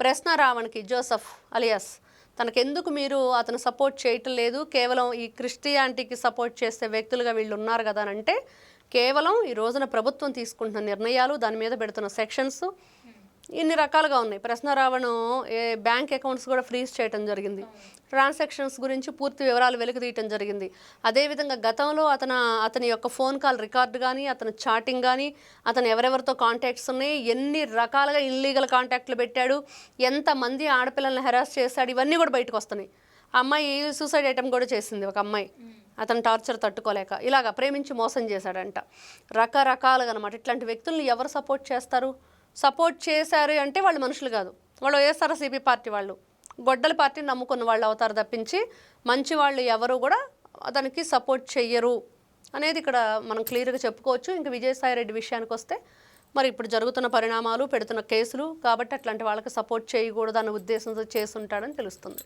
ప్రశ్న రావణ్కి Joseph alias తనకెందుకు మీరు అతను సపోర్ట్ చేయటం లేదు, కేవలం ఈ క్రిస్టియానిటీకి సపోర్ట్ చేసే వ్యక్తులుగా వీళ్ళు ఉన్నారు కదా అని అంటే, కేవలం ఈ రోజున ప్రభుత్వం తీసుకుంటున్న నిర్ణయాలు, దాని మీద పెడుతున్న సెక్షన్స్ ఇన్ని రకాలుగా ఉన్నాయి. ప్రశ్న రావణ్ బ్యాంక్ అకౌంట్స్ కూడా ఫ్రీజ్ చేయడం జరిగింది. ట్రాన్సాక్షన్స్ గురించి పూర్తి వివరాలు వెలికితీయటం జరిగింది. అదేవిధంగా గతంలో అతని యొక్క ఫోన్ కాల్ రికార్డు కానీ, అతని చాటింగ్ కానీ, అతను ఎవరెవరితో కాంటాక్ట్స్ ఉన్నాయి, ఎన్ని రకాలుగా ఇన్లీగల్ కాంటాక్ట్లు పెట్టాడు, ఎంతమంది ఆడపిల్లల్ని హెరాస్ చేశాడు, ఇవన్నీ కూడా బయటకు వస్తున్నాయి. ఆ అమ్మాయి సూసైడ్ అటెంప్ట్ కూడా చేసింది, ఒక అమ్మాయి అతను టార్చర్ తట్టుకోలేక. ఇలాగా ప్రేమించి మోసం చేశాడంట. రకరకాలుగా అనమాట. ఇట్లాంటి వ్యక్తుల్ని ఎవరు సపోర్ట్ చేస్తారు? సపోర్ట్ చేశారు అంటే వాళ్ళు మనుషులు కాదు, వాళ్ళు వైఎస్ఆర్సీపీ పార్టీ వాళ్ళు, గొడ్డల పార్టీని నమ్ముకున్న వాళ్ళు అవుతారు తప్పించి మంచి వాళ్ళు ఎవరు కూడా అతనికి సపోర్ట్ చెయ్యరు అనేది ఇక్కడ మనం క్లియర్గా చెప్పుకోవచ్చు. ఇంకా విజయసాయిరెడ్డి విషయానికి వస్తే మరి ఇప్పుడు జరుగుతున్న పరిణామాలు, పెడుతున్న కేసులు కాబట్టి అట్లాంటి వాళ్ళకి సపోర్ట్ చేయకూడదు అన్న ఉద్దేశంతో చేస్తుంటాడని తెలుస్తుంది.